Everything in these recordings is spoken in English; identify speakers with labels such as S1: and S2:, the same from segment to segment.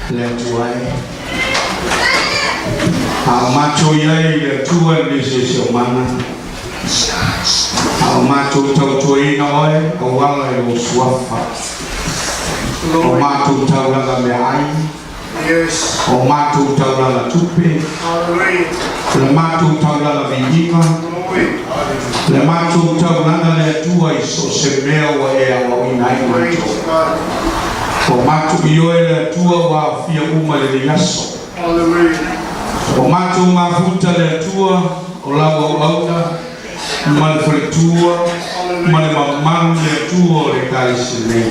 S1: le tuai a macho yai le tua ni se mana a macho tau tuai na oi o wala e o suafa o macho tau la me ai o macho tau la tupe le macho tau la vindica le macho tau la le tua i so se mea e a o inai macho o macho io e tua wa fia uma le lasso o macho mafuta le tua o la wa ma le fretua ma le mamma le tua le kaisine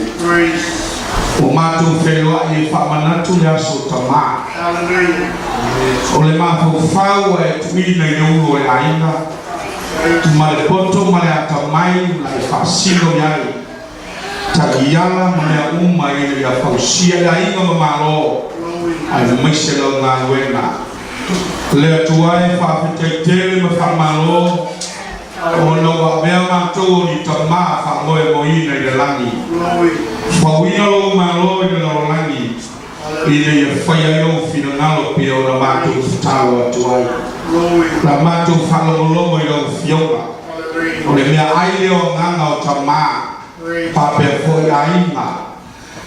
S1: o macho felo ai fa manatu le aso tama o le mafu fau e tuina no e ainga ma le poto ma le atamai la fa sino yai tagiala mana umma ini ya pausia ya inga mamalo ai miselo na wena le tuai fa fitele ma famalo ono wa bema to ni tama fa moe moina de langi fa wina lo malo de lo langi ile ya fa ya yo finalo pe o ma to tawa tuai la ma to fa lo lo yo fioma o le mia ai le o nganga o tama pape foi ainda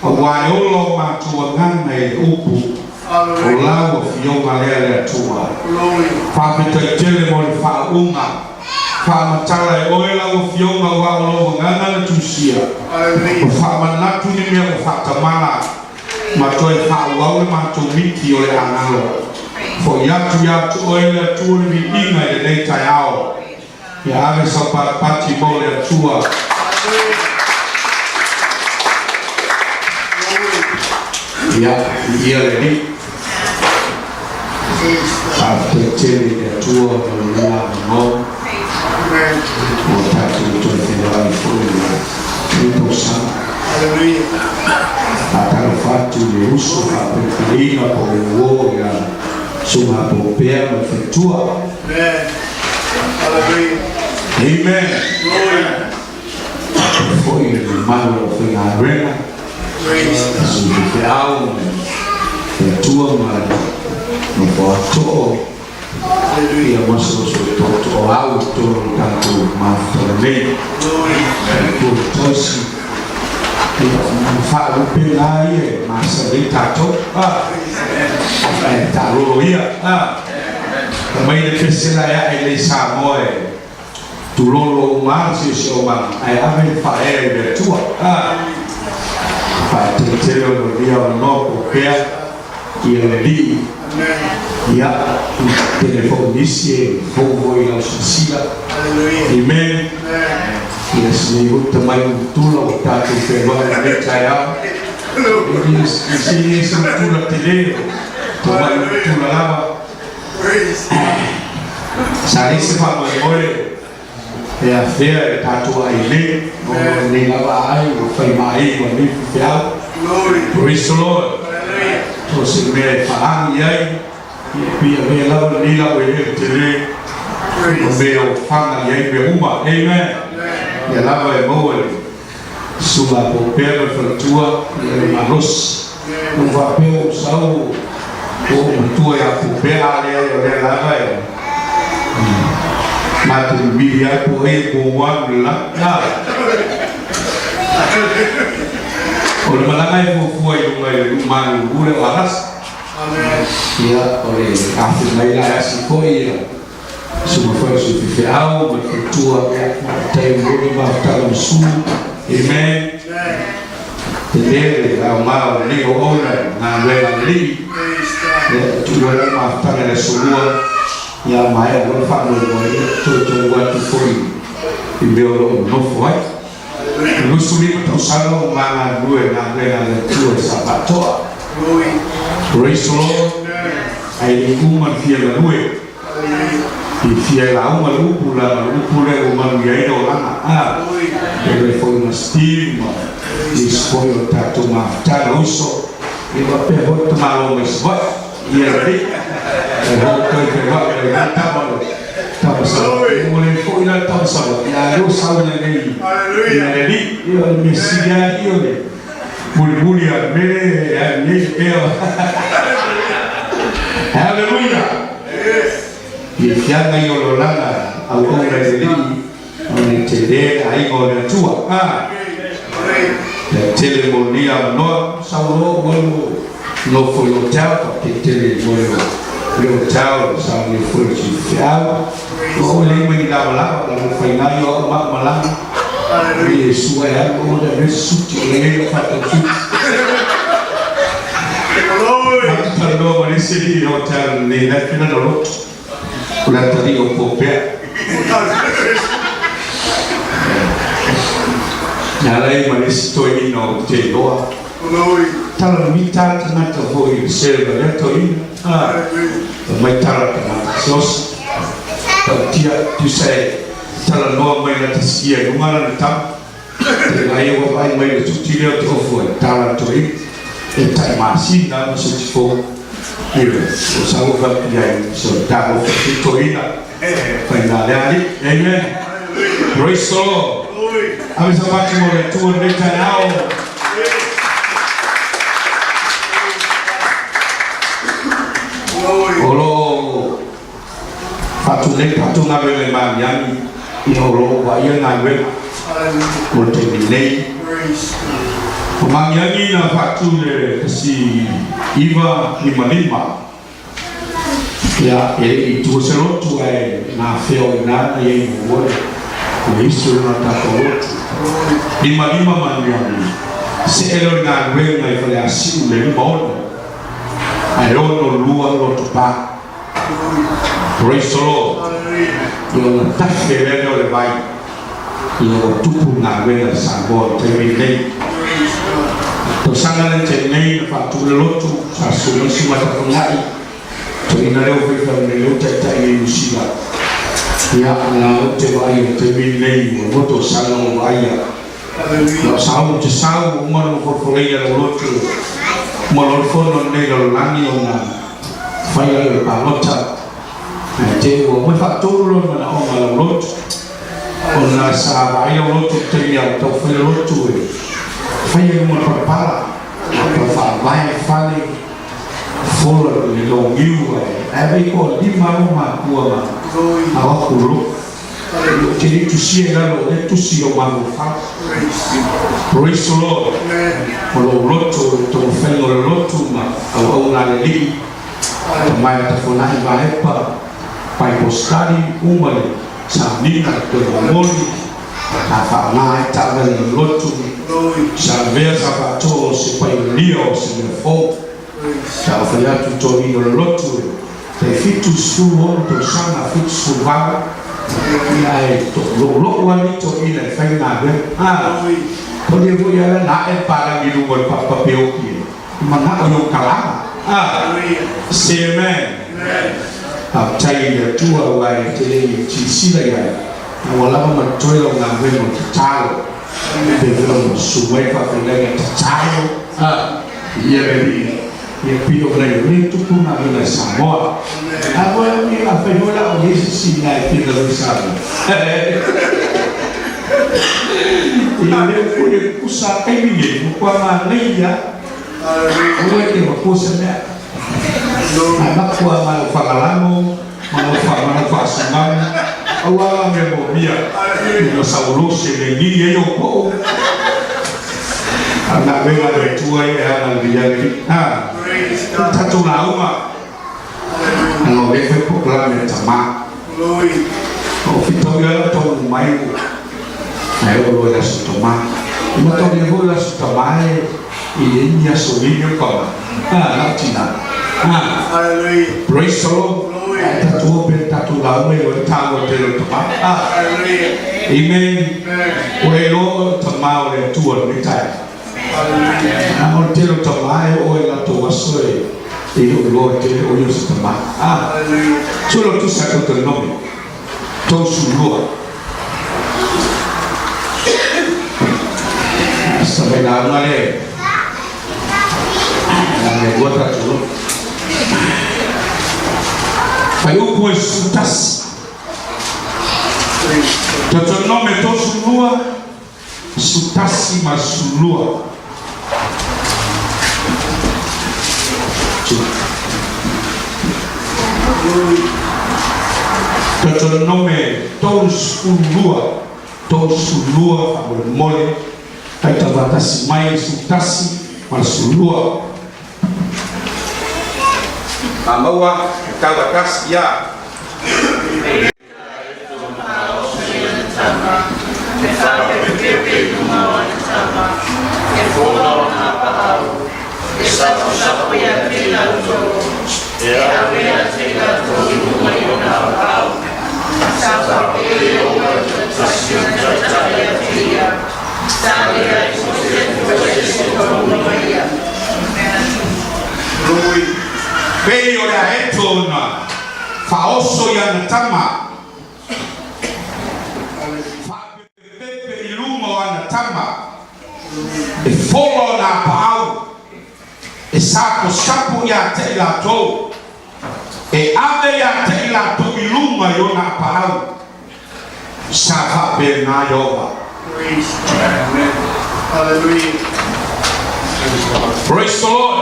S1: o waiolo matua ngane upu o lago fio malele tua pape tele mo fa unga fa matala e oela o fio ma wa lo ngana tusia fa manatu ni me fa tamala matoi fa wa matu miki o le analo fo yatu oela tu ni inga de data yao ya ave so pati mo le tua ya ni after telling the tour of the no or taking to the full hallelujah akan fatu de uso a preferina por el uoga suma popea ma fetua hallelujah amen foi el mano foi na arena su fiao e tua mano no porto e a moça so toto auto tanto maframe por tosi e fa o pelai massa de tato taroia também de pessoa é ele samoe tu lolo marci so ma ai ave fa e tua fa te no dia no porque e ele ya telefonisi fogo e auxília amen yes ni também tudo tá que pegou na metade e se isso tudo tele também tudo lá sai se fa moi e a fé tá tu aí nem lá ai foi mais quando fiel praise the Lord to se me fa ai pia me la ni la we tele o meu fanga e me uma amen ya la we mo suba po pelo fratua e maros no papel sau o tua ya po pela le la vai mate biblia po e po wa la o le malanga e po foi o mai gure alas ya oleh afir laila asi foi suma foi su fiao ma tua tempo di bafta su amen tele la ma ni o ora na lela li tu ora ma sta nella sua ya mai o fa no tu wa tu foi e meu no foi no subi to salo ma due na lela tua sabato praise the Lord ai uma fia la due e fia la uma lupula o manu ia do lana ele foi uma stima e foi o tatu ma tala uso e va per volta ma o mes vai e ele volta que vai tava só ele foi lá tava só e a luz saiu nele aleluia ele me siga ele Buli amere Hallelujah. Ikianga yololana au ongezeli onetendea aingole tua telemonia no saulo bolu no foi hotel porque telemonia o hotel sabe foi fiel o lembro da lá no final eu malam e sua é o da resute ele faz tudo Kalau mana sini hotel ni nak kena dulu, udah tadi opopnya. Nyalai mana situ ini no jelo. Kalau minta kena terhoi serba tu ini, minta kena sos. Dia tu saya kalau no mana tersia, rumah nanti. Ayo apa mana cuci dia tu opoi, kalau tu ini. Entah masih dalam setiap usaha kerja sudah itu ini, final hari, amen. Praise the Lord. Kami sempat mulai turun di tanah. Kalau patu ngabe memang yang kalau bayar ngabe mulai Mangyani na fatu le si Iva Limalima ya itu serotu na feo na ye ngore ko isu na takoro Limalima mangyani se elo na ngwe na ifale asiu le mono ayono lua lo tupa praise the Lord yo na tafe le vai yo tupu na ngwe na sango terminate Sangat Chennai faktur lotu sasulah semata pengai. Jadi nalar offer melu cakap ini musibah. Ya Allah coba ayo terminai motor salam ayah. Salam jauh umur portfolio lotu. Melorfon ni kalau lani orang file palota. Jadi umur faktur lotu mana orang lotu. Orang sah ayah lotu teriak atau file lotu. Fai uma prepara para vai fale fora de longiu aí com lima uma coisa a curu que tu chega lá tu se o mano faz praise the Lord o loto tu fai o loto na o na ali mai ta fona vai para postari uma sabina do moli a falar tá vendo loto Salvea sabato se pailio se me fo salvea tutto in lotto te fitu su to sana fitu su va ai to lo wani to ina fai na be ko de vo ya na e para mi lu ko pa peo ki mana o kala amen chai de tua wa te ci sila ya wala ma toilo na be mo talo Belum suai pakai cacayo, iya beri, iya pido beri itu pun ada semua. Apa yang apa yang orang Yesus sinai kita bersama. Ini punya pusat ini, bukan mana ya? Orang yang berkuasa anak kuah malu fakalamu, malu fasungan. Awal memobia, dinosaurus yang ini yo ko. Anak bela betua ya anak dia ni. Satu lauma. Kalau dia program yang sama. Oh kita ya tahu main. Ayo lo ya sutoma. Kita tahu dia lo sutoma. Ini dia soalnya kau. Nak Cina. Praise the Lord. Tatu tatu lalu yang tahu dia tu apa? Amen. Welo tamau le tuan kita. Namun dia tamai oela tu wasoi. Itu lo dia oyus tamai. Solo tu satu ternomi. Tu suluah. Sampai nama le. Nama buat tu. Faiu com sutas. Teu nome é sulua, sutasi masulua. Toto nome todos sulua fa mole kai tavatasi mai sutasi mal sulua amawa tavatasi ya Veio da etona faoso ya natama pepe iluma wa natama e folo na pau e sapo ya tela to e ave ya tela to iluma yo na pau safa na yoba. Hallelujah. Praise the Lord.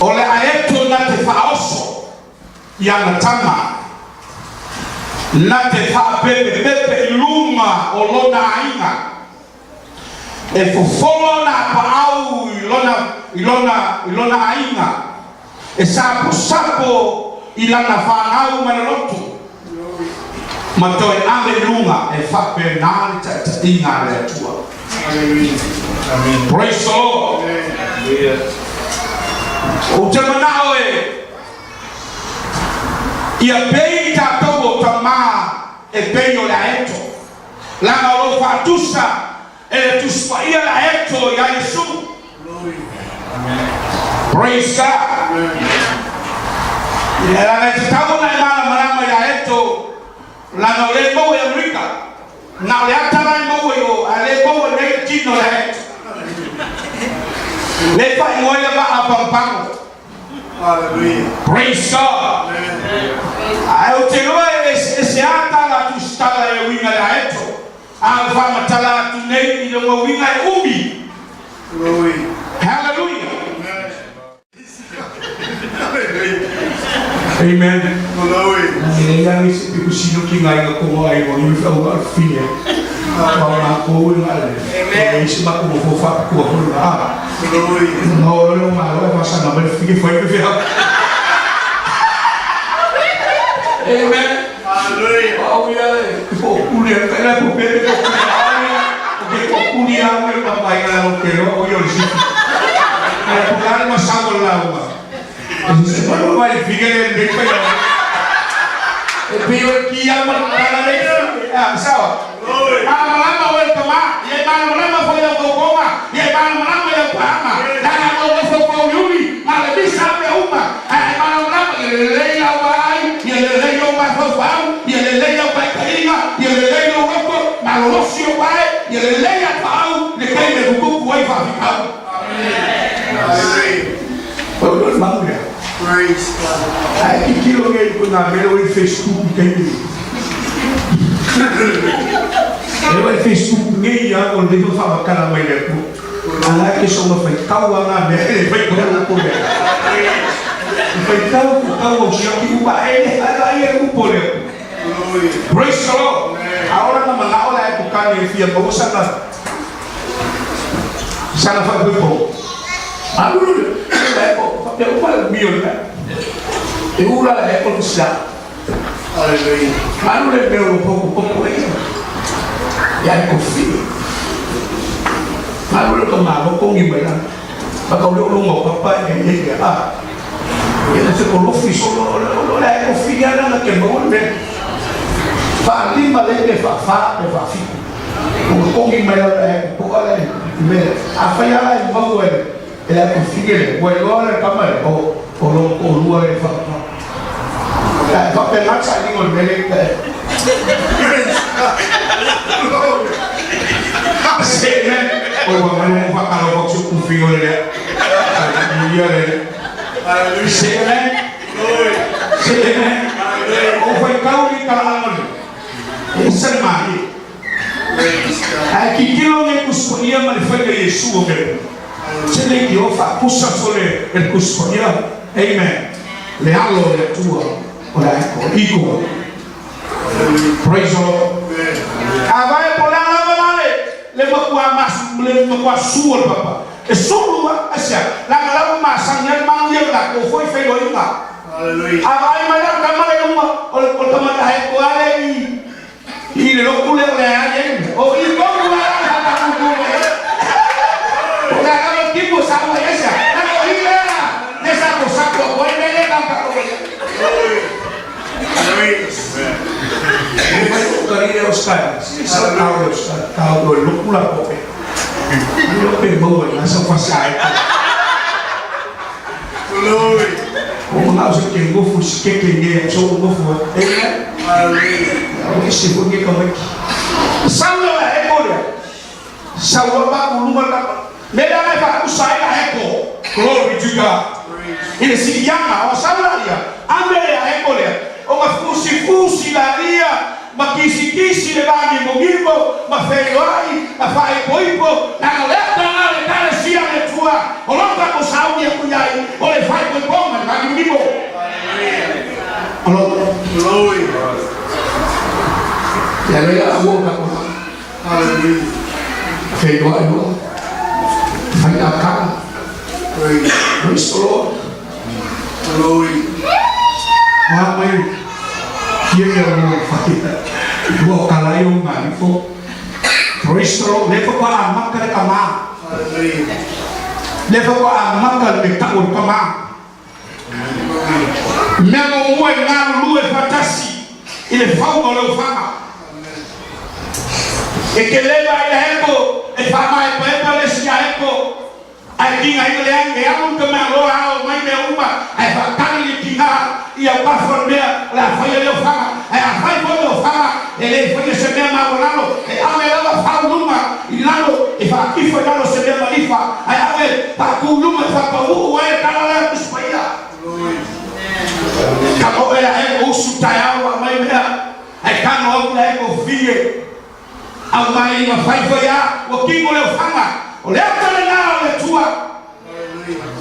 S1: Ole aeto na te faoso ya natama na te fa pepe iluma olona ainga e fofolo na paau ilona ainga e sapo ilana whanau manalotu matoi ame lunga e fa penale ta inga le tua. Amen. Praise the Lord. O te manao ia pei tātou o tamā e pei o la eto langa o whātusa e le tuspa ia la eto ia Yesu. Praise God. Ia la te tau na imana marama ia eto langa o le mau e Amerika na le atara i mau e o a le mau e le tino la eto le whai ngoia ma a pampango. Hallelujah. Praise God. Ai te loa e se ata la tu stala e winga la eto. A fa matala tu nei i lo winga e ubi. Hallelujah. Amen. Hallelujah. Ele já me se picucino que ngai ko ai mo ni fa wa filha. Para ko ngale. Amen. Esse ba ko fo fa ko ko na. No, no, ma lo passa na bel fique foi que Amen. Hallelujah. Oh yeah. Ko kulia kala ko pele ko kulia mo pa pa ila o que o yo si. Ko kala mo sa ko la wa. Ese pa lo vai fique de pa. E pio ki ama kala le. Ah, sawa. Ama o toma, e ama foi o goma, e ama ya pama. Dana o fo ko yuri, ma le bisa pe uma. Ama le ya wai, e le yo ma fo fau, e le ya pa kainga, e le yo ko ma lo sio wai, e le ya pau, le kai me ku wai fa fikau. Amen. Oh, mamma. Praise God. Ai que lo que ko na melo e Facebook kai. Eu Facebook nem já onde eu falo cara mais é tu, lá que só me faz calma na minha, ele vai correr no poder, vai calma o chão que o pai aí é o poder. Praise the Lord. Agora na manhã é por cá nem fia, vamos sana faz bem bom. Agora é bom, eu falo meu né, eu lá é por isso. Aleluia. Agora é meu pouco aí. Ya kofi malu ko ma ko ngi bela ba ko lo mo papa e ya ah ya se ko lo fi solo lo la kofi ya na ke mo ne fa limba le ke fa fi ko ngi bela ko ala me a fa ya la mo we la kofi le we lo la kama o lo e fa fa pe na sa ni mo mele Amen. Oh, mana mau kalau kau cukup fio le, iya le. Amen. Amen. Oh, foi kau ni kalangan. Insan mari. Aqui kilo ni kusunia mana foi que Yesus o que. Se le dio fa pusa sobre el custodia. Amen. Le hablo de tua. Ora iko. Praise the Lord. Avai polana valale. Le makwa mas le makwa suol papa. E solo asia. La ngala ma sanyal mangia la ko foi fe loinga. Hallelujah. Avai mala kamala yuma. Ol kamala hai ko ale y le lo cule le ayer o y cómo va a porque acá los tipos saben esa la cogida esa cosa que vuelve de campo Karine Oscar, saltado Oscar, saltado el locura pope. Yo pego en esa pasada. Como nós que gofos que queria, sou gofo. Esse porque como é Saulo é bolha. Saulo vai com uma da. Melhor é para usar a eco. Glory to God. Ele se chama o Saulo ali. Ande a bolha. Uma fusi daria, ma kisi levar de mogibo, ma feioai, a fai poipo, na leta na le sia le tua. O longa com saúde cuidai, o le fai poipo, ma vai mogibo. Alô. Glory. Ya le a boca com. Aleluia. Feioai no. Fai a cara. Praise the Lord. Glory. Amém. Dia yang fakir, dua kali yang manifo, Kristo lepas apa makan kama, lepas apa makan bertaur kama, memang uang ngalu luar batasi, ini fau kalau fama, ekeleba ini heko, fama apa lesia heko. Aí tinha ele yang kemaro ao mai me uma aí vai ele tinha e a paformea lá foi ele fama aí a vai foi fama ele foi se mesmo agora e a melhor fala numa e lá e vai aqui foi lá se mesmo ali fa aí a ver para com numa fa para o é tá lá no Espanha acabou ele o sutaiao a mai me aí cá no é com filho a mai não vai foi o que ele fama olha para lá tua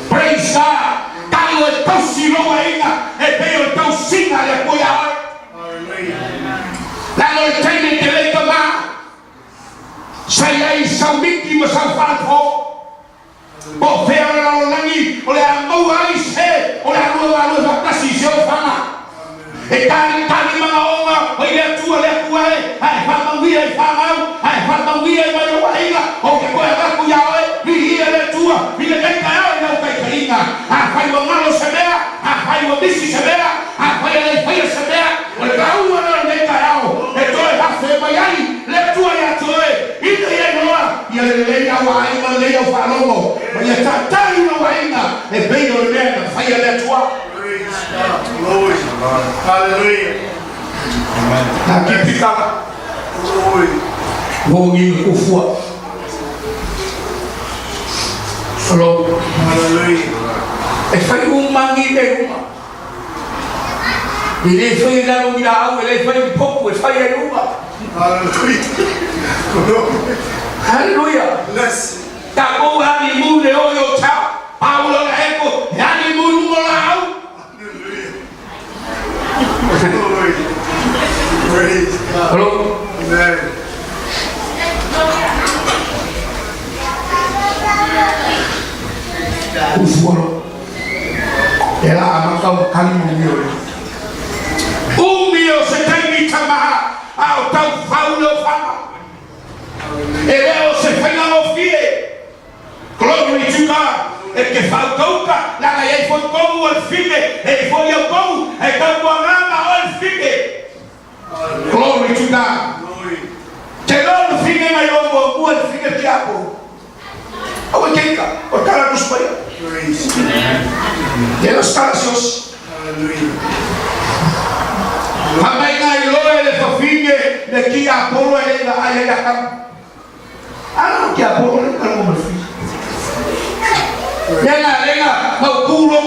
S1: praise God tal é tão silo ainda é bem tão singa de apoiar lá no tem que ele tomar sai aí são vítimas são falsos o ferro lá no langi olha a mão aí se olha a luz da precisão fama e tani mga oma olha tua le kuai ai fama wia ai fama wia mai wainga o que coi vai cuiar vi ele tua vi ele caiu não cai cainga a fai o malo se vea a fai o bici se vea a fai ele fai se vea o le caiu não nem caiu e toi va fe mai ai le tua ya toi e ele noa e ele le ya wai ma le o falomo e está tai no wainga e bem o le fai ele tua. Glory. Hallelujah. Aqui fica. Glory. Bongi ufua. Shalom. Hallelujah. E fai mangi de uma. Ele foi dar um grau, ele foi pouco, ele foi a uma. Hallelujah. Hallelujah. Bless. Tá bom, animu de olho tchau. Paulo eco, animu no lao. Praise God. Hello. Amen. Ufuano. Ela amaka kali mumio. Umio se tem tamaha ao tal Paulo fama. Ele se fena no fie. Glory to God. El que faltou la que foi como el fique, ele foi o como, é como a rama o el fique. Glory to God. Que não fique na eu o el fique que hapo. O que cá, o cara nos pai. De los casos. Amém na ilo ele fique de que Apolo ele da cam. Ah, que Apolo ele como fique. Lenga mau kulo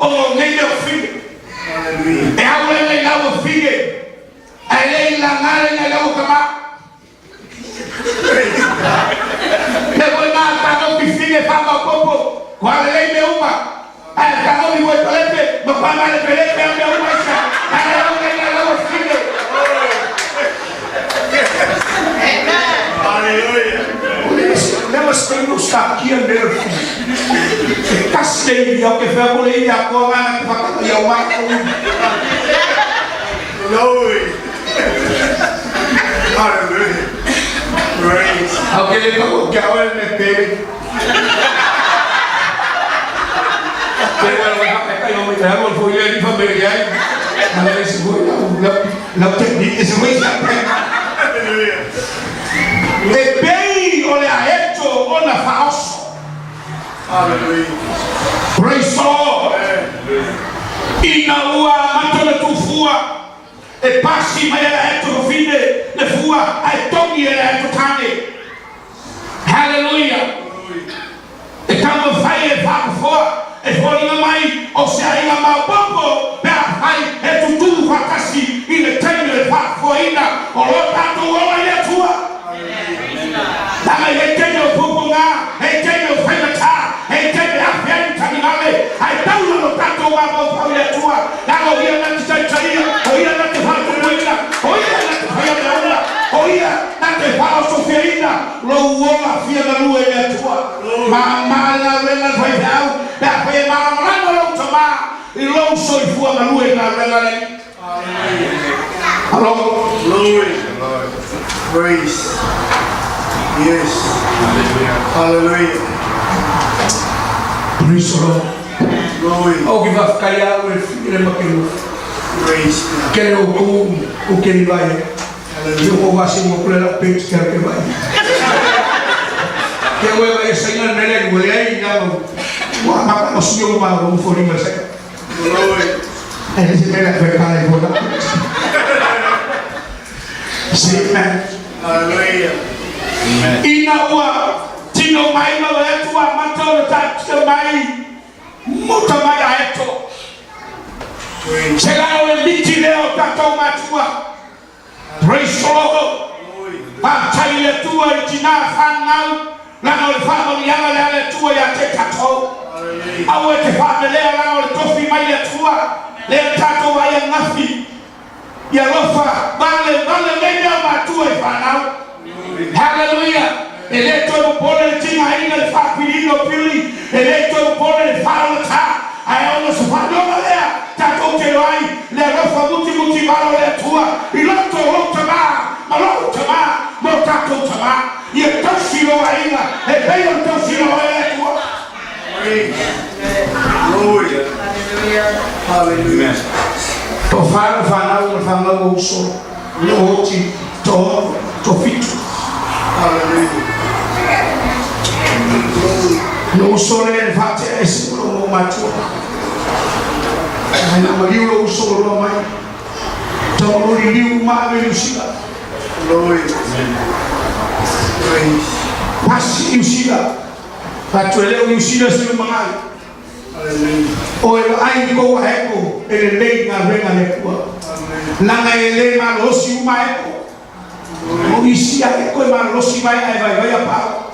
S1: o ngai o figue. E a ele na o figue. Ele la ngare na o kama. Me voy na ta no figue pa popo kwa le meuma kama ni wetolete mapamba le peleke meuma sha hallelujah. Never stay no stop here never. Castei ao que foi a boleia a cor lá na faca e ao mar. Hallelujah. Praise. Alguém falou que a hora não é pele. Cái ông mình một phụ nữ đi phân biệt vậy, là sự vui lập trình đi sự vui sẵn e bem olha hecho ona falso. Hallelujah. Praise the Lord. Inaua matole tufua e passi ma era hecho fine le fua ai togi era hecho tane. Hallelujah. E kama fai e fa fora e foi na mai o se aí na mapombo para fai e tudo fakasi ile tendo e fa foina o lotato o ia tua. Dama e tendo poponga e tendo fenata e tendo afianta animale ai paulo lotato o mabo ia tua. Dama o ia na tsaitsaria o ia na te fa coisa o ia na te fa ona o ia na te fa soferina lo uola fia na lua ia tua. Mama la vela vai dar da foi mamando lo toma e lo so fu na lua na vela le. Hello, glory, praise. Yes. Hallelujah. Praise the Lord. Glory. Oh, que vai ficar aí ele maquino. Praise. Que o que ele vai. Eu vou assim vou pular a peito que ele vai. Que eu vai ensinar nele o aí não. Wah, maka maksudnya mau ngomong masa. Glory. Ese me la fue para el boda. Sí, man. Hallelujah. Inaua tino mai ma wetu wa matoro ta mai muta mai aeto chegao e miti leo tato matua. Praise the Lord. Baptai le tua itina fanau la no le famo yanga le tua ya te tato awe te famo le la no tofi mai le tua le tato wa ya ngafi ya lofa bale le matua e fanau. Hallelujah. Eletto il pole tinga ina il fa quilino pili. Eletto il pole il fa la ta. Ai ono sfado malea. Tato che vai le rofa muti valo le tua. Il lotto ma lo tama, mo tato tama. Ye toshiro aina e bello toshiro le tua. Glory. Hallelujah. To fana uso. Lo oti to fitu. Hallelujah. No sole nel fate esse lo macho. Ai na mali lo uso lo mai. To lo riu ma ve uscita. Glory. Praise. Passi uscita. Faccio le uscita sul mai. Hallelujah. O ai ko ecco e lei na venga le qua. La ele ma lo si ma ecco. O isia ko ma lo si vai a pa.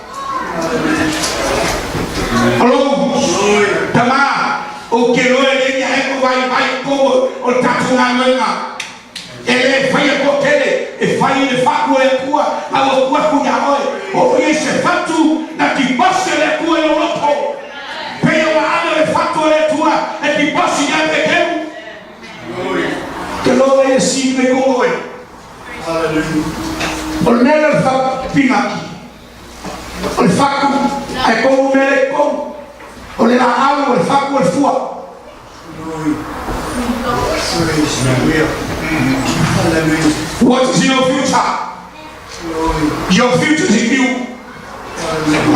S1: Alô, tama o que lo ele ya ecco vai ko o tatu na menga. Ele fai ko tele e fai le fa ko e kwa a o kwa ku ya o ese fatu na ti passe le ku e lo to. Pe o ana le fatu le tua e ti passe ya pequeno. Que lo é assim me como é. Hallelujah. O nele fa pinaki. O facu é como o nele como. O nele água o facu é fua. What is your future? Your future is in you.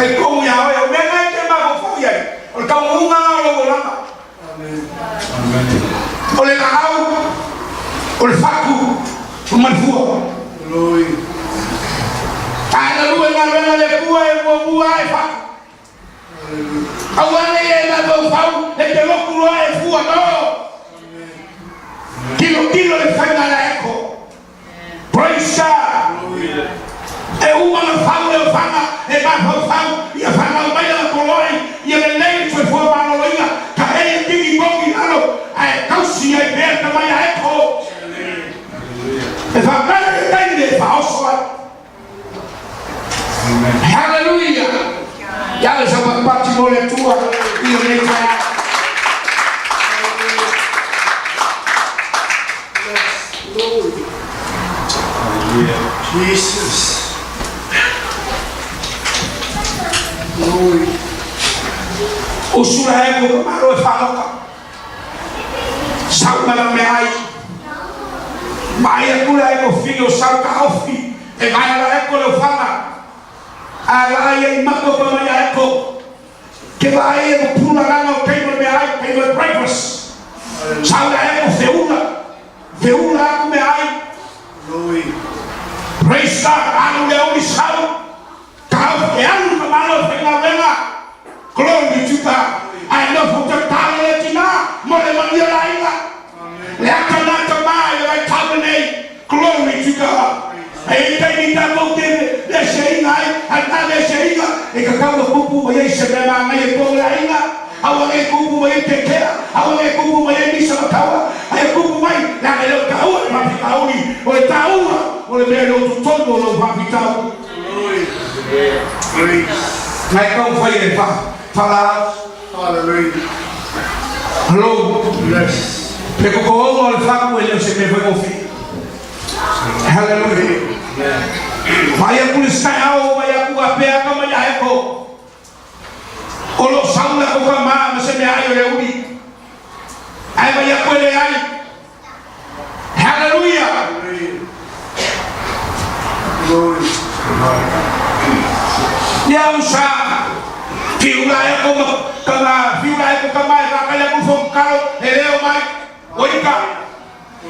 S1: É como ya o nele que ma fo ya. O como uma o lama. O nele água o facu uma fua. Hallelujah, na vela le kuwa e mo e fa. Awane ye na do fa e te lo kuwa e fuwa no. Kilo le fa na eko. Praise God. E uma no fa e ma fa e ma fa ya fa na ba ya koloi ye Yale sama pati mole tua hiyo necha yao. Jesus. Glory. Usura yako kama roho faloka. Sauna na meai. Maya kula yako figo sauka hofi. E maya yako le fana. Ala ye mako kama yako. Que va ye pula lana o table meai, table breakfast. Sauna yako feula. Feula yako meai. Glory. Praise God. Anu le uli sau. Kau ke anu kamalo fenga venga. Glory to God. I know for the time mole mania lainga. Le akana kama le tabane. Glory to God. Ai kai ta ko te le sheinga ai le sheinga e ka ka kupu mo ye shema mai ko lainga. Awale kupu mo ye tekea. Awale kupu mo ye bisa kawa. Ai kupu mai la le kawa ma kauli. O taua o le melo tutondo lo papitao. Glory. Ngai kau fai e fa. Hallelujah. Hello. Yes. Pero como el faco él se me fue confi. Hallelujah. Vaya kulisayao vaya kuapea kama yako. Olo saula kwa mama se me ayo leudi. Ai vaya kwele ai. Hallelujah. Glory. Ya usa Fiula yako kama kaya kufomkao eleo mai oika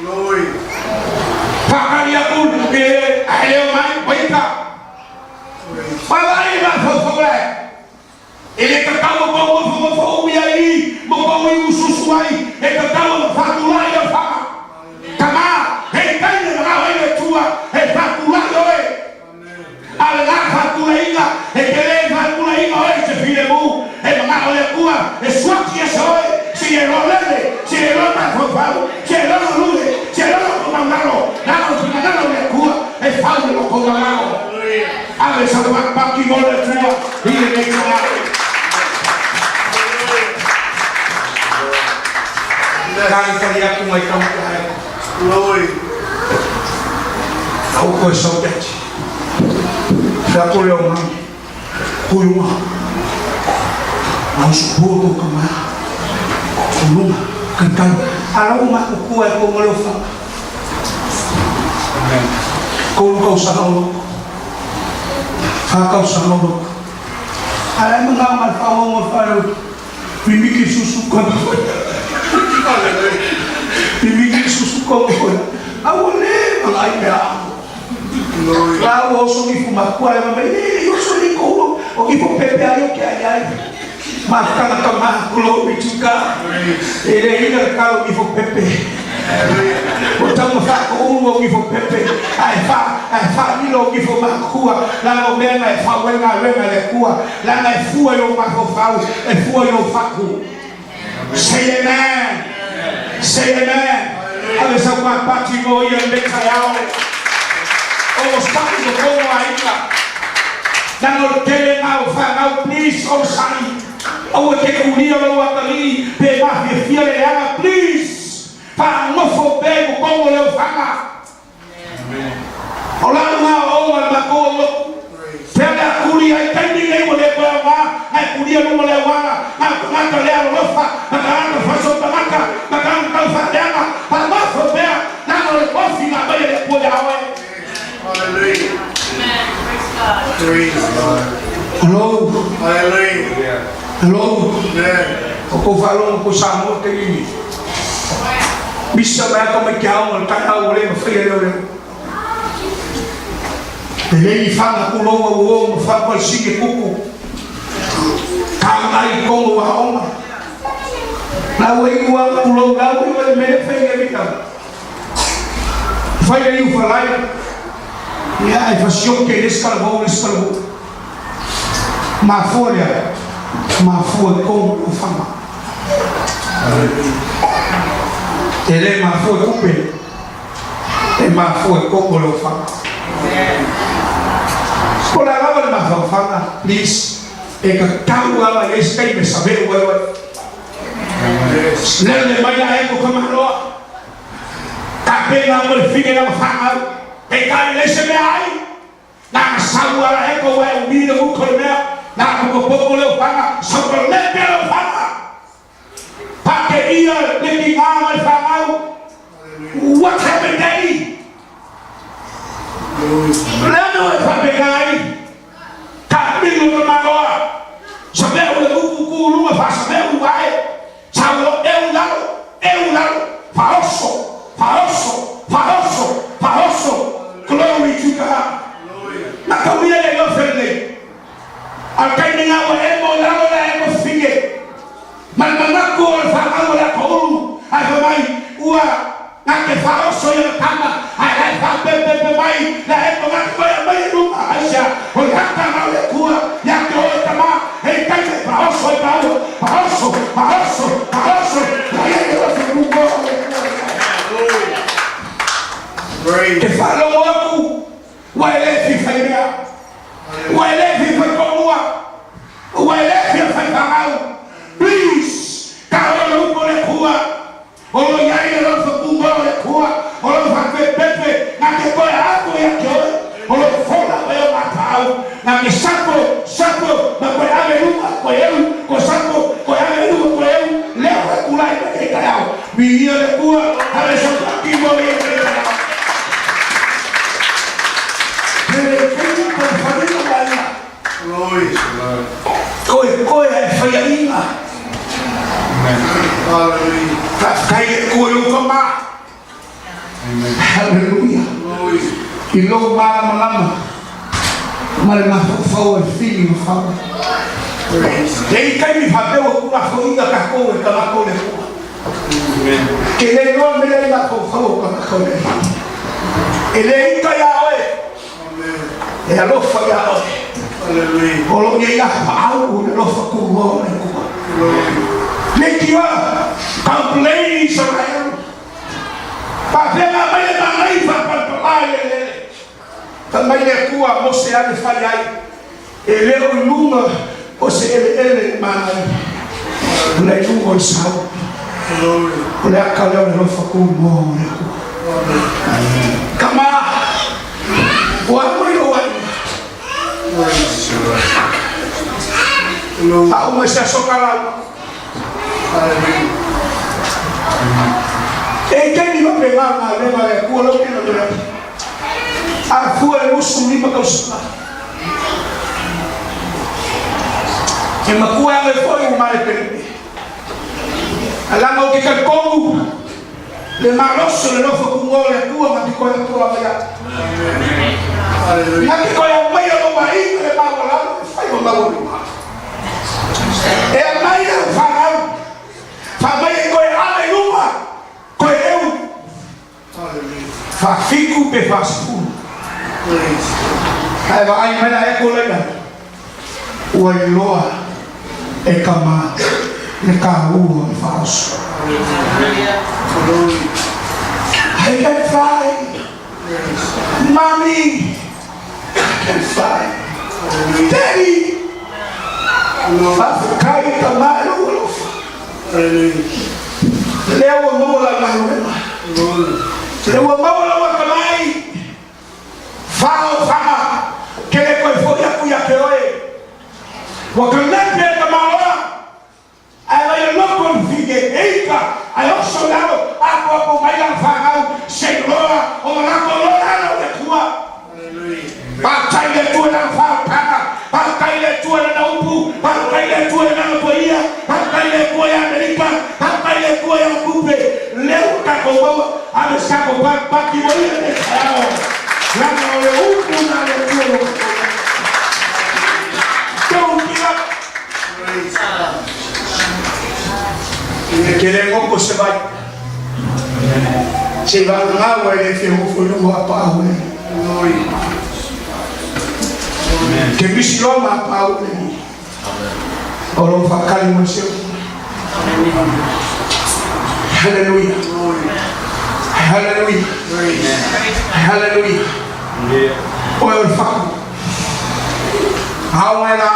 S1: Glory. Pakali yako eleo mai oika Palai na fofole ele kakao bobo ya hii bobo ususuai e kakao fakula ya faka kama hekanya na wewe tua e fakula yoe ala fakula inga ekele fakula inga wewe chefile mu e mama ole kuwa e swati ya soe si erolele si erota fofao si erolo lule si erolo komangalo na komangalo ole kuwa e faulo komangalo ale sawa paki mole tua ile nekana kali yako mai kama haya glory au kwa sauti Dato leo mami huyu mama anashukuru kama kuluma kankan alauma kukua kwa malofa amen kwa usahau faka usahau alaima ngama alfawo mfano bimiki susu kwa bimiki susu kwa awole malaika Claro, eu sou de fumar com ela, mas eu sou de couro, o que for beber aí eu quero, mas ficar na cama, globo, tchuca, ele ainda cara o que for beber, botamos o que for beber, aí família o que for macua, lá no meio é fua, é cua, lá na fua eu macofalo, é fua eu facu. Say amen, say amen. Olha só uma parte boa e andecaial. Os pais do povo ainda não querem não please ou sai ou que curia ou ali pegar filha ela please para não for pego como eu fala olá não ou a bacolo pega curia e tem ninguém vou levar a curia não levar a galera não faz o tabaca não faz dela para não for pega não pode ficar bem depois da Hallelujah. Amen. Praise God. Praise God. Hello. Hallelujah. Hello. Amen. Ako falou com Samuel que bisa vai como que há um cara olhando feio olhando. Ele fala com o homem fala com sigue cuco. Cai com a alma. Na o igual com o lugar o ele me feio então. Vai aí o falar Ya, evasyon que eles calvou, ma folha, com o fama. Ele ma folha com ele, ma folha com o fama. Por lá vai ma fama, please. e ka tau ala yes kai me sabe wa le mai la e ko kamaro ka pena mo fige na fa e ka le se me ai na sa wa e ko wa mi le ko me na ko ko le fa so ko le pe le fa pa ke ia le ki ma fa what happened daddy le no e fa be gai ka mi lo ma lo sabe o le ku lu ma fa sabe o vai chalo eu lalo faroso glory to God na kawia le yo fele al kai ni ngawa e mo lalo la e mo fige mal manako fa ngawa la ko ai fa mai ua na ke faroso yo kama ai fa be mai la e mo ngako ya mai no aisha o hata na le kuwa ya ko kama e kai faroso que falo waku waelefi faida waelefi fakomua waelefi fakamau please kaolo upole kuwa olo yaile lo fakumole kuwa olo fapepepe na kekoya hapo ya kioe olo fola wewe matau na kisapo na kwa ave luma kwa yeu kwa sapo kwa ave luma kwa yeu leo kulai kwa yao biyo le kuwa hareshoka kibo yeu Koe fayaina. Hallelujah. Ilo malama. Malama fau filho fau. Dei kai mi papel kula foinga ka koe kala koe. Que le no me le la fau kala koe. Ele ika ya oe. E alo fa ya oe. Hallelujah. Olo ye ya pau ne lo fa ku mo ne ku. Nekiwa complain Israel. Pa pela mai fa pa le. Também é tua você a falhar. Ele é o luma você ele mas não é um gonçalo. Ele é calor não fa ku mo ne ku. Kama wa mo Aku masih sokalan. Quem me vai pegar na leva é cua logo que não dura. A cua é o sumi para causar. Que uma cua é foi o mal perdi. Lá não que quer como. Le maloso le lofa com olha cua mas ficou a tua olha. Mas ficou a meia do marido le mal lá faz o mal. É a mãe do farol. Família coi aleluia. Coi eu. Fa fico pe faço. Ai vai mas é colega. O iloa é cama. É carro falso. I can fly. Mommy. I can fly. Daddy. Cai tamanho. Leo mola mahuma. Leo mola wakamai. Fama. Kele koi foya kuya keoe. Wakamlepe kamawa. Aí eu não configuei, eita, aí eu chorava, a copa vai lá falar, Senhor, o lá colorado de tua. Batai de tua na falta, batai de tua na upu, batai de tua na poia, batai de tua na América, batai de tua na cupe, leu cacobão, a mescaco para que moia de céu. Lá no upu na tua. Então, queremos você vai se vai lá o ele fez o foi no apau que bicho lá apau oro fakali monsieur hallelujah hallelujah hallelujah oro faku how ela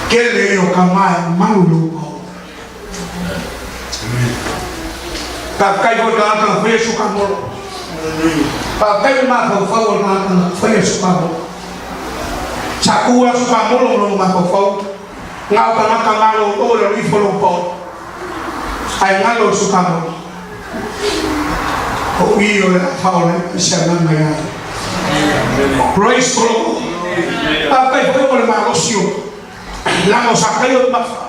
S1: que le o kamai maulu pakai ko ka foi su kamolo pakai ma ko fa na foi su kamolo sakura su kamolo no ma ko fa ngau ka kamalo o le rifolo po ai ngalo su kamolo o io le faule sia na mai praise the Lord pakai ko le ma rosio la mo sakai o ma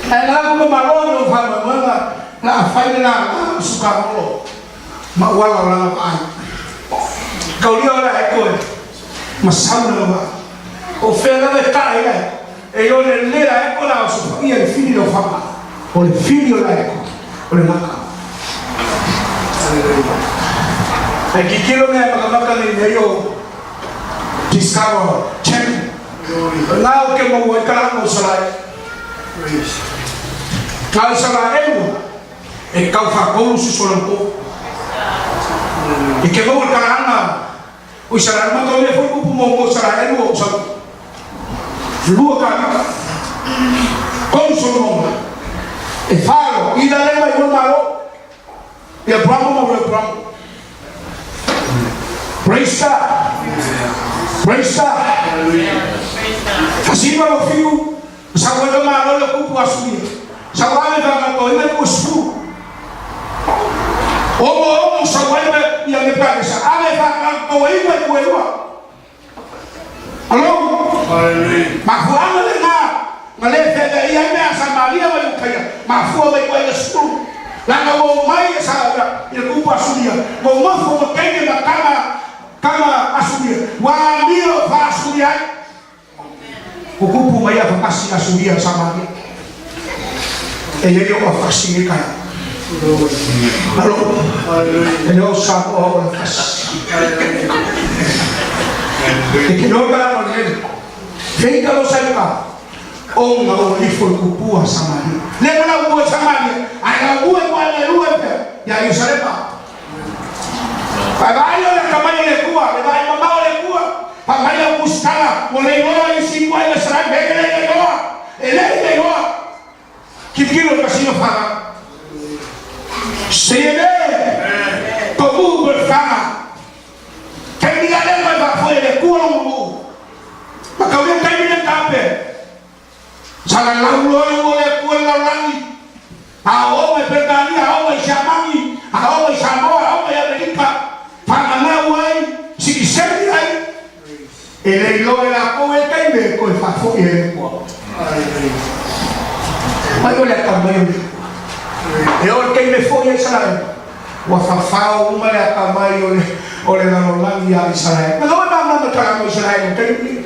S1: Ela ko malolo fa mama la faina suka mo ma wala la ai ko li ora e ko masana ba o fela de kai e yo le lera e ko la su ia il figlio fa o il figlio la ecco o le naka e chi quiero me pa ni yo discover check now que mo voy calando salai Kau salah elu, kau fakau si solampo. Ike mau berkarana, usaha mana kau ni foi kupu mau salah elu usah. Lua kana, kau solomon. Falo, ida lema ibu malo, ya bramo mau bramo. Praise God, praise God. Kasih malu fiu, sahaja malo le kupu asli. Sawai ba ko ina ko su o sawai ba ya me pa sa ale ba ko ina ko elwa alo ma fu ale na male fe da ya me sa maria ba ko ya ma fu ba ko ya su la no mai sa ya ku pa su dia mo mo fu ko ke na kama asudia wa ndio pa asudia kukupu maya pa kasi asudia sama dia ele o facinho cara alô ele o sapo o faz e que não cara por ele vem cá você cá o não lhe foi cupu a Samaria lembra o Samaria aí o e aí você lepa vai olha caminho de cua vai mamar de cua vai buscar o leão e se vai será bem ele Kikilo kasino fala. Sebe. Tobu berfana. Kami ada yang berfana de kurang bu. Maka dia kami yang kape. Salah lalu oleh kurang lagi. Awak bertani, awak siamani, awak Samoa, awak Amerika. Panama wai, si seni ai. Ele lo era ko el kami ko fa fo ele ko. Mas olha tamanho eu quem me foi Israel o afafao uma é tamanho olha na Holanda Israel mas não é nada para Israel tem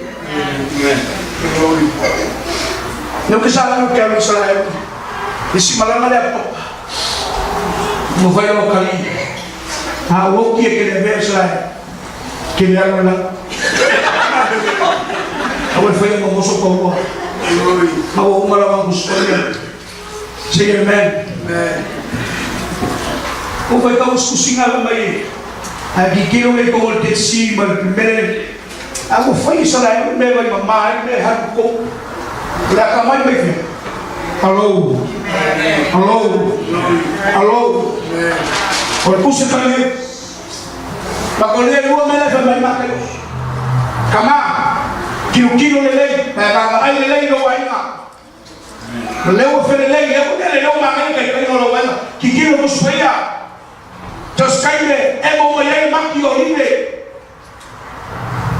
S1: não que sabe o que é Israel esse malama é não vai ao caminho o que é que ele Israel que ele era lá agora foi um moço pouco Aku malam busuknya, say amen. Kung may kaus kusinga lamay, agigilo may kong tetsi malpimere. Ako fay sa layo, may mamahal, may hagko. Wala ka man may fiya. Hello, hello, hello. Or puso kami. Makulihan mo may lahat may makayo. Kama. Kilo lelei, ay lelei lo waina. Lelei fe lelei, eu que lelei mangai que lo waina. Kilo muspeya. Just kaile, emo moyai maki orine.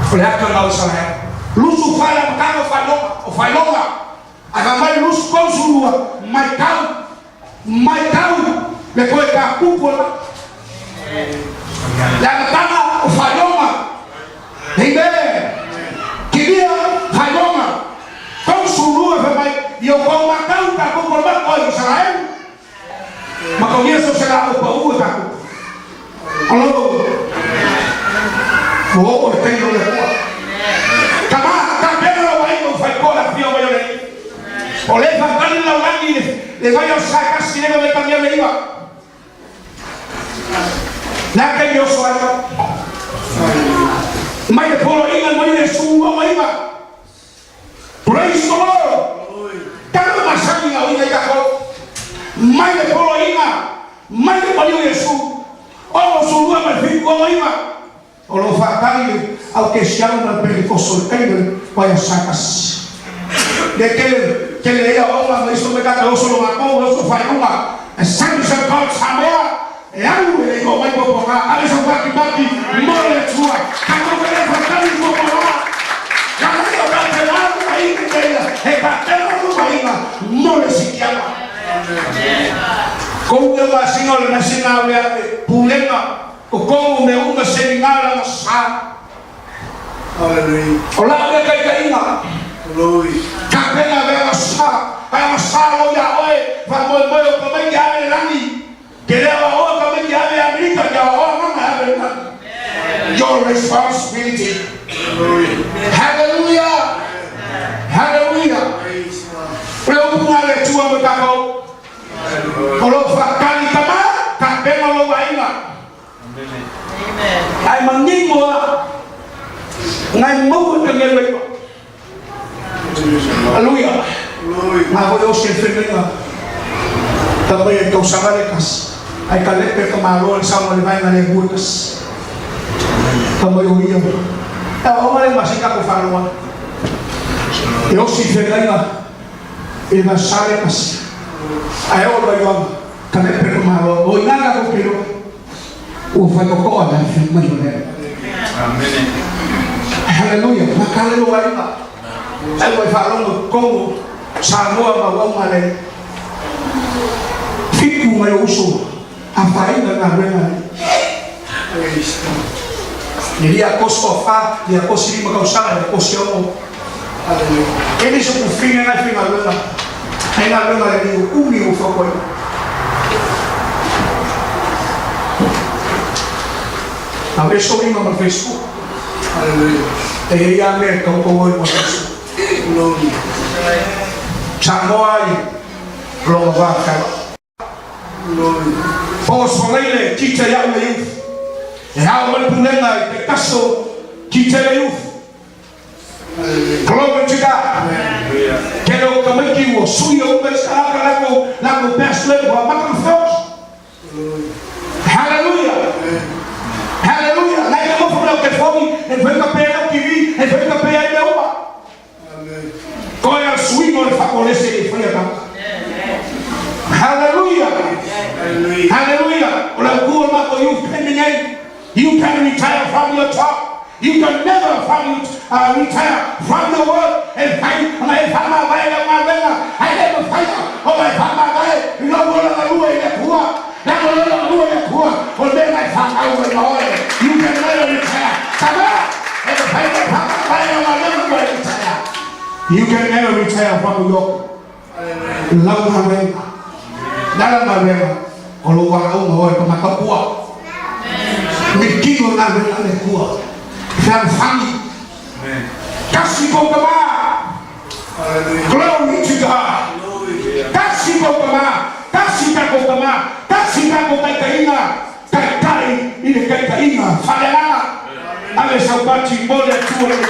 S1: Olha que não sabe. Lusu fala mkano falonga, o falonga. Agamai lus konsulua, maikau, le koe ka kupola. La mkana o falonga. Amen. Queria Raioma, com surua, e eu vou matar o cacu por uma coisa, Israel. Mas começo a chegar o pão, o cacu. Alô, o outro tem o leão. Camar, cabelo, aí não vai colar, fio, vai olhar. Olha, vai para lá, ele vai ao saco, assim, ele vai para minha leiva. Não é que eu sou aí. Mas depois ainda não é sua, mãe. Praise the Lord. Kalau masang ingat ingat kau, mai le polo ingat, mai le polo Yesus. Oh sulua malfik kau mai ma. Olo fakari, au kesian na perikosol kayu paya sakas. De que le ia oma me isto me kata o solo mako o so fai uma. Sangue se God samea. E alu le ko mai ko ka, ale so baki mole tua. Kako vele fakari ko pola. Kana yo ka tela ai ngeila. E ka tela no mai mole sikiama. Ko le masino le masina we pulenga. Ko me uma seningala na sa. Hallelujah. Ola le kai inga. Hallelujah. Kapena vela sa. Ai masalo ya oi, va moi ko mai ya le lani. Your responsibility. Hallelujah. Hallelujah. Kalau mengalir tua berkau, kalau fakali kama, kapena lo waima. Ai mangimo, ngai mau dengan lepa. Hallelujah. Aku dah selesai. Tapi kau sangat lekas. Ai kalepe kemaro sama lima yang lebutas. Kamu yang orang masih kaku faruan. Eu si feganga, ele vai sair mas. Aí eu vou jogar, kalepe kemaro. O inaga ko piro. O vai ko ada firma jone. Amen. Hallelujah. Makale lo vai ma. Ai vai falar como Samoa mau male. Fiku mai uso. Apa ainda na rena? Ele ia cosofar, ia conseguir uma calçada, ia conseguir ele se confia na firma rena. Aí na rena ele o único foco. A vez sobre no Facebook. Aleluia. Ele ia ver como foi no Facebook. Glória. Chamou aí. Glória. Pos fongaile kita ya umayuf. Ya umal punenga te kaso kita yuf. Glory to God. Kero kamaki wo suyo ubes kala lago pastor wa makam first. Hallelujah. Hallelujah. Na ile mo fona ke fomi e foi kapela kivi e foi kapela de uma. Amen. Koya suimo le fakolese e foi ata. Hallelujah. Hallelujah. Hallelujah. You can retire from your job. You can never retire from the world and find my family I never find oh my family you know what I do in the poor. Now what I do in the poor. Or then I found out with oil. You can never retire. Come on. And the family retire. You can never retire from your love my dalam mabema kalau orang mau ke mata kuat mikir nak berlalu kuat dan fami kasih kau kema glory to God kasih kau kema kasih kau kema kasih kau kaina kai ini kaina falana ale sabati boleh tua ni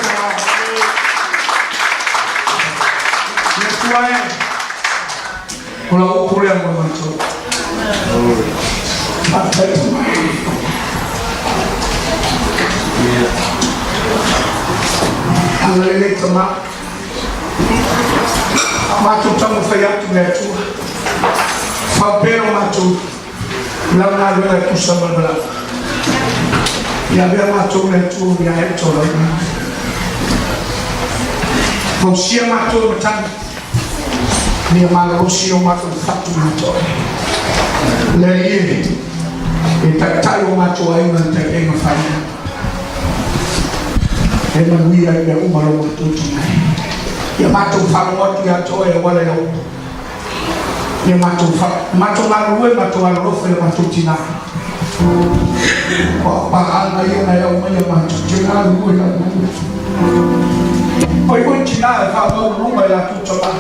S1: tua kalau ukuran bermacam, apa itu? Angin ini cuma macam cuma fayak tu lecu, fabelo macam, belum ada lecu sama belum, ya biar macam lecu ya itu lagi, fungsi macam ni malusia macam satu macam lagi kita tahu macam ayam nanti yang faham emang dia yang umar waktu tu ya macam faham waktu yang cowok yang wala yang ya macam malu macam Cina bahal ayam macam Cina lu yang oh ibu Cina faham rumah yang tu coba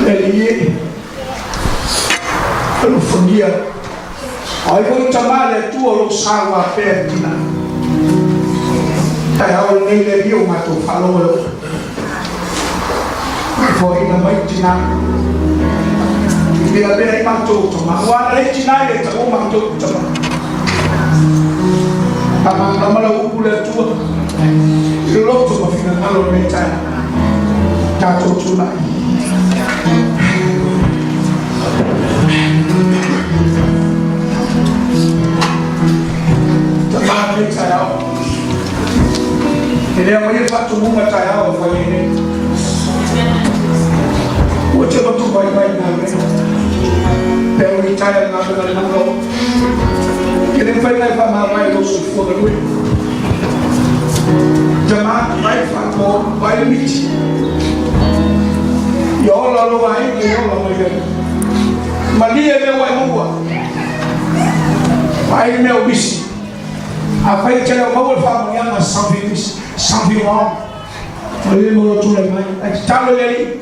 S1: Lelaki, kalau fundia, ayah cuma le tu orang sawa pergi na. Tapi orang ni le dia macam follow. for in the mighty name. We are very much to one rich night at home to Amala Upula to you love to of in another meantime. Tato tonight. The man makes it out. And then when you got to move a tire for you, what you got to buy right now? Then we retire another number. You didn't find out my right also for the way. The man right from home by the beach. You all are over, you all are my Maria, no one. I know busy. I find a mobile family and something wrong. I will go to the mind. I start already.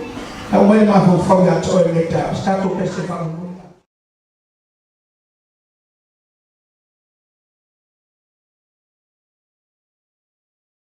S1: I went up from that toilet. Start to press the family.